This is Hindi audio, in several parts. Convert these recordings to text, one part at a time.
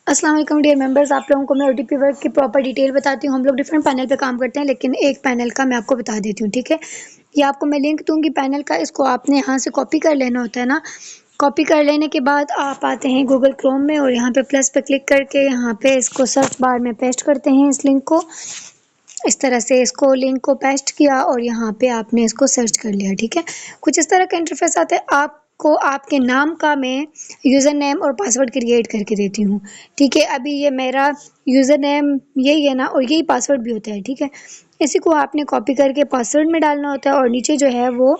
अस्सलाम वालेकुम डियर मेंबर्स, आप लोगों को मैं ओटीपी वर्क की प्रॉपर डिटेल बताती हूँ। हम लोग डिफरेंट पैनल पे काम करते हैं, लेकिन एक पैनल का मैं आपको बता देती हूँ, ठीक है। ये आपको मैं लिंक दूंगी पैनल का, इसको आपने यहाँ से कॉपी कर लेना होता है ना। कॉपी कर लेने के बाद आप आते हैं गूगल क्रोम में और यहाँ पे प्लस पे क्लिक करके यहाँ पे इसको सर्च बार में पेस्ट करते हैं इस लिंक को। इस तरह से इसको लिंक को पेस्ट किया और यहाँ पे आपने इसको सर्च कर लिया, ठीक है। कुछ इस तरह का इंटरफेस आता है। आपको आपके नाम का मैं यूज़र नेम और पासवर्ड क्रिएट करके देती हूँ, ठीक है। अभी ये मेरा यूज़र नेम यही है ना, और यही पासवर्ड भी होता है, ठीक है। इसी को आपने कॉपी करके पासवर्ड में डालना होता है और नीचे जो है वो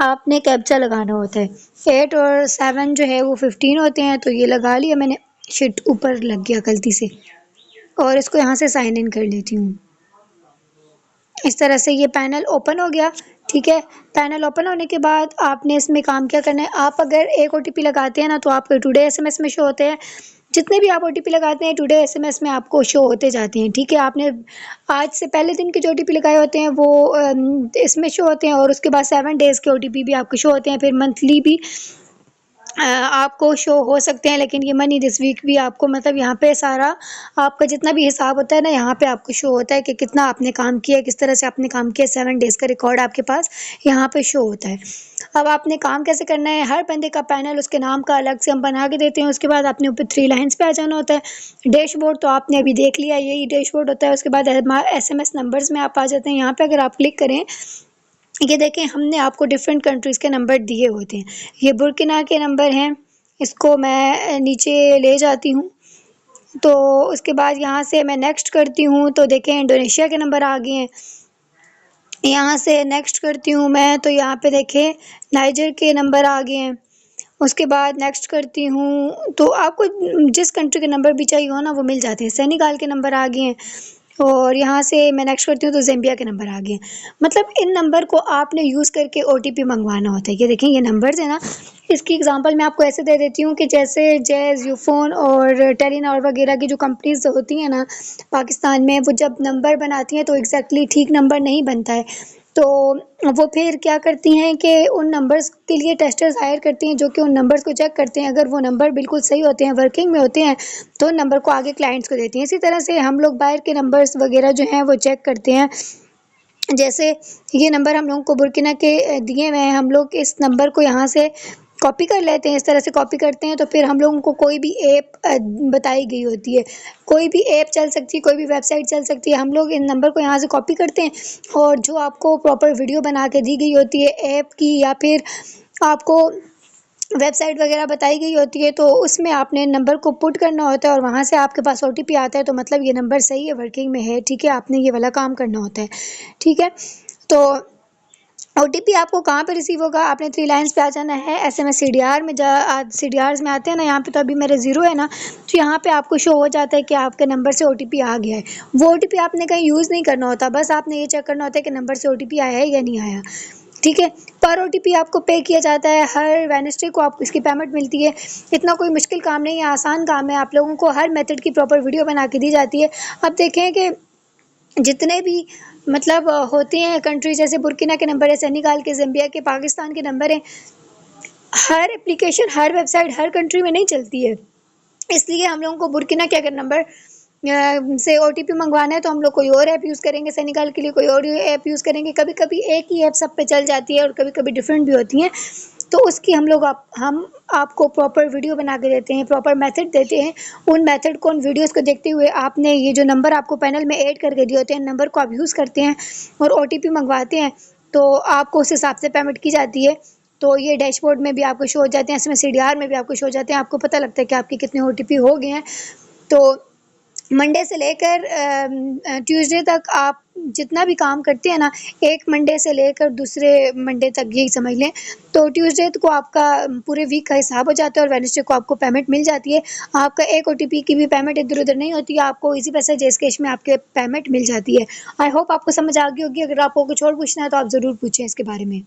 आपने कैप्चा लगाना होता है। 8 और 7 जो है वो 15 होते हैं, तो ये लगा लिया मैंने। शिट, ऊपर लग गया गलती से। और इसको यहाँ से साइन इन कर लेती हूँ। इस तरह से ये पैनल ओपन हो गया, ठीक है। पैनल ओपन होने के बाद आपने इसमें काम क्या करना है। आप अगर एक ओटीपी लगाते हैं ना, तो आपके टुडे एसएमएस में शो होते हैं। जितने भी आप ओटीपी लगाते हैं टुडे एसएमएस में आपको शो होते जाते हैं, ठीक है। आपने आज से पहले दिन के जो ओटीपी लगाए होते हैं वो इसमें शो होते हैं, और उसके बाद 7 डेज़ के ओटीपी भी आपको शो होते हैं। फिर मंथली भी आपको शो हो सकते हैं, लेकिन ये मनी दिस वीक भी आपको, मतलब यहाँ पे सारा आपका जितना भी हिसाब होता है ना, यहाँ पे आपको शो होता है कि कितना आपने काम किया, किस तरह से आपने काम किया। 7 डेज़ का रिकॉर्ड आपके पास यहाँ पे शो होता है। अब आपने काम कैसे करना है, हर बंदे का पैनल उसके नाम का अलग से हम बना के देते हैं। उसके बाद आपने ऊपर 3 लाइन्स पे आ जाना होता है। डैशबोर्ड तो आपने अभी देख लिया, यही डैशबोर्ड होता है। उसके बाद एसएमएस नंबर्स में आप आ जाते हैं। यहाँ पे अगर आप क्लिक करें, ये देखें हमने आपको डिफरेंट कंट्रीज़ के नंबर दिए होते हैं। ये बुर्किना के नंबर हैं, इसको मैं नीचे ले जाती हूँ। तो उसके बाद यहाँ से मैं नेक्स्ट करती हूँ, तो देखें इंडोनेशिया के नंबर आ गए हैं। यहाँ से नेक्स्ट करती हूँ मैं, तो यहाँ पे देखें नाइजर के नंबर आ गए हैं। उसके बाद नेक्स्ट करती हूँ, तो आपको जिस कंट्री के नंबर भी चाहिए हो ना वो मिल जाते हैं। सेनेगल के नंबर आ गए हैं। और यहाँ से मैं नेक्स्ट करती हूँ, तो ज़ाम्बिया के नंबर आ गए हैं। मतलब इन नंबर को आपने यूज़ करके ओटीपी मंगवाना होता है। ये देखें ये नंबर्स है ना, इसकी एग्जांपल मैं आपको ऐसे दे देती हूँ कि जैसे जैज़, यूफ़ोन और टेलीनॉर वगैरह की जो कंपनीज होती हैं ना पाकिस्तान में, वो जब नंबर बनाती हैं तो एग्जैक्टली ठीक नंबर नहीं बनता है। तो वो फिर क्या करती हैं कि उन नंबर्स के लिए टेस्टर्स हायर करती हैं, जो कि उन नंबर्स को चेक करते हैं। अगर वो नंबर बिल्कुल सही होते हैं, वर्किंग में होते हैं, तो उन नंबर को आगे क्लाइंट्स को देती हैं। इसी तरह से हम लोग बाहर के नंबर्स वगैरह जो हैं वो चेक करते हैं। जैसे ये नंबर हम लोगों को बुर्किना के दिए हुए हैं, हम लोग इस नंबर को यहाँ से कॉपी कर लेते हैं। इस तरह से कॉपी करते हैं, तो फिर हम लोगों को कोई भी ऐप बताई गई होती है, कोई भी ऐप चल सकती है, कोई भी वेबसाइट चल सकती है। हम लोग इन नंबर को यहाँ से कॉपी करते हैं, और जो आपको प्रॉपर वीडियो बना के दी गई होती है ऐप की, या फिर आपको वेबसाइट वगैरह बताई गई होती है, तो उसमें आपने नंबर को पुट करना होता है और वहाँ से आपके पास ओटीपी आता है। तो मतलब ये नंबर सही है, वर्किंग में है, ठीक है। आपने ये वाला काम करना होता है, ठीक है। तो ओटीपी आपको कहाँ पे रिसीव होगा, आपने 3 लाइन्स पे आ जाना है। एसएमएस सीडीआर में सीडीआर्स में आते हैं ना, यहाँ पे तो अभी मेरे 0 है ना, तो यहाँ पे आपको शो हो जाता है कि आपके नंबर से ओटीपी आ गया है। वो ओटीपी आपने कहीं यूज़ नहीं करना होता, बस आपने ये चेक करना होता है कि नंबर से ओटीपी आया है या नहीं आया, ठीक है। पर ओटीपी आपको पे किया जाता है, हर वेडनेसडे को आपको इसकी पेमेंट मिलती है। इतना कोई मुश्किल काम नहीं है, आसान काम है। आप लोगों को हर मेथड की प्रॉपर वीडियो बना के दी जाती है। अब देखें कि जितने भी मतलब होते हैं कंट्री, जैसे बुर्किना के नंबर है, सेनेगल के, ज़ाम्बिया के, पाकिस्तान के नंबर हैं। हर एप्लीकेशन, हर वेबसाइट, हर कंट्री में नहीं चलती है। इसलिए हम लोगों को बुर्किना के अगर नंबर से ओटीपी मंगवाना है, तो हम लोग कोई और ऐप यूज़ करेंगे। सेनेगल के लिए कोई और ऐप यूज़ करेंगे। कभी कभी एक ही ऐप सब पे चल जाती है और कभी कभी डिफरेंट भी होती हैं। तो उसकी हम आपको प्रॉपर वीडियो बना के देते हैं, प्रॉपर मेथड देते हैं। उन मेथड को, उन वीडियोस को देखते हुए आपने ये जो नंबर आपको पैनल में ऐड करके दिए होते हैं, नंबर को आप यूज़ करते हैं और ओटीपी मंगवाते हैं, तो आपको उस हिसाब से पेमेंट की जाती है। तो ये डैशबोर्ड में भी आपको शो हो जाते हैं, एसएमएस सीडीआर में भी आपको शो हो जाते हैं। आपको पता लगता है कि आपके कितने ओटीपी हो गए हैं। तो मंडे से लेकर ट्यूसडे तक आप जितना भी काम करते हैं ना, एक मंडे से लेकर दूसरे मंडे तक यही समझ लें, तो ट्यूसडे को आपका पूरे वीक का हिसाब हो जाता है और वेडनेसडे को आपको पेमेंट मिल जाती है। आपका एक ओटीपी की भी पेमेंट इधर उधर नहीं होती है, आपको इजी पैसा जेस कैश में आपके पेमेंट मिल जाती है। आई होप आपको समझ आ गई होगी। अगर आपको कुछ और पूछना है तो आप ज़रूर पूछें इसके बारे में।